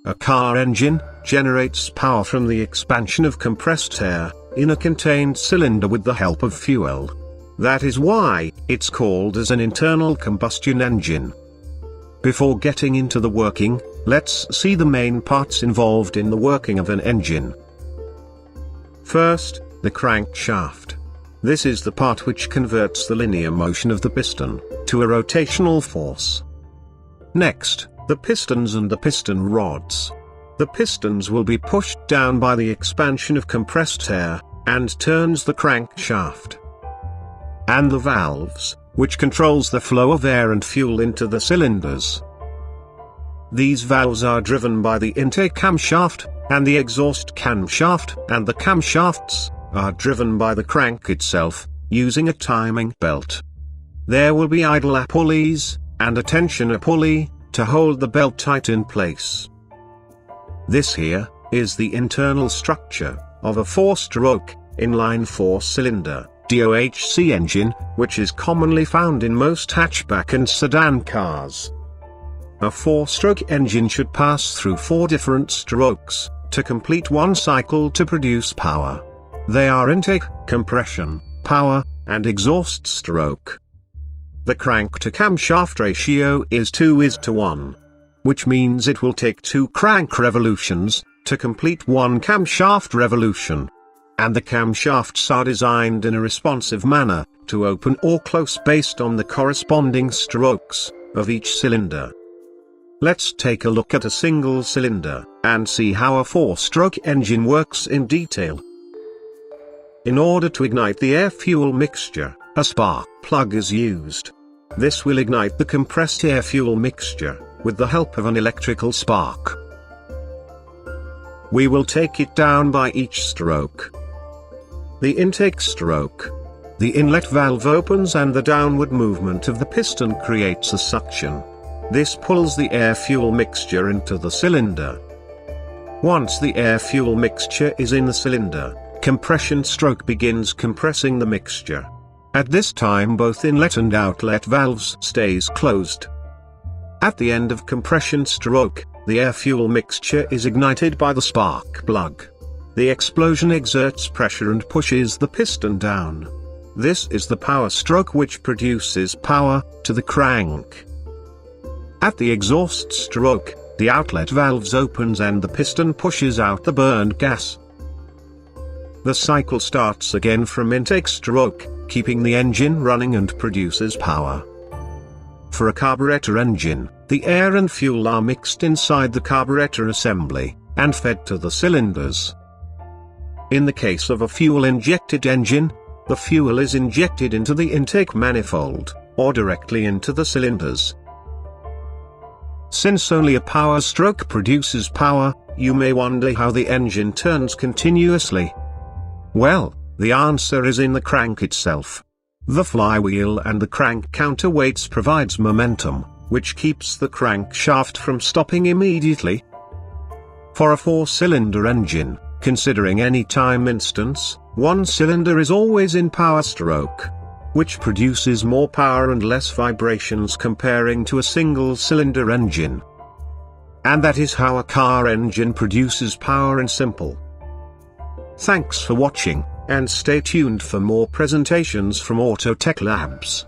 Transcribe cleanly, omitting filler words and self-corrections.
A car engine generates power from the expansion of compressed air in a contained cylinder with the help of fuel. That is why it's called as an internal combustion engine. Before getting into the working, let's see the main parts involved in the working of an engine. First, the crankshaft. This is the part which converts the linear motion of the piston to a rotational force. Next, the pistons and the piston rods. The pistons will be pushed down by the expansion of compressed air, and turns the crankshaft. And the valves, which controls the flow of air and fuel into the cylinders. These valves are driven by the intake camshaft, and the exhaust camshaft, and the camshafts are driven by the crank itself, using a timing belt. There will be idler pulleys, and a tensioner pulley, to hold the belt tight in place. This here is the internal structure of a 4-stroke, inline 4-cylinder, DOHC engine, which is commonly found in most hatchback and sedan cars. A 4-stroke engine should pass through 4 different strokes, to complete one cycle to produce power. They are intake, compression, power, and exhaust stroke. The crank-to-camshaft ratio is 2:1. Which means it will take 2 crank revolutions to complete 1 camshaft revolution. And the camshafts are designed in a responsive manner, to open or close based on the corresponding strokes of each cylinder. Let's take a look at a single cylinder, and see how a 4-stroke engine works in detail. In order to ignite the air-fuel mixture, a spark plug is used. This will ignite the compressed air-fuel mixture, with the help of an electrical spark. We will take it down by each stroke. The intake stroke. The inlet valve opens and the downward movement of the piston creates a suction. This pulls the air-fuel mixture into the cylinder. Once the air-fuel mixture is in the cylinder, compression stroke begins compressing the mixture. At this time both inlet and outlet valves stays closed. At the end of compression stroke, the air-fuel mixture is ignited by the spark plug. The explosion exerts pressure and pushes the piston down. This is the power stroke which produces power to the crank. At the exhaust stroke, the outlet valves opens and the piston pushes out the burned gas. The cycle starts again from intake stroke, keeping the engine running and produces power. For a carburetor engine, the air and fuel are mixed inside the carburetor assembly, and fed to the cylinders. In the case of a fuel-injected engine, the fuel is injected into the intake manifold, or directly into the cylinders. Since only a power stroke produces power, you may wonder how the engine turns continuously. Well, the answer is in the crank itself. The flywheel and the crank counterweights provides momentum, which keeps the crankshaft from stopping immediately. For a 4-cylinder engine, considering any time instance, one cylinder is always in power stroke, which produces more power and less vibrations comparing to a single-cylinder engine. And that is how a car engine produces power in simple. Thanks for watching, and stay tuned for more presentations from Auto Tech Labs.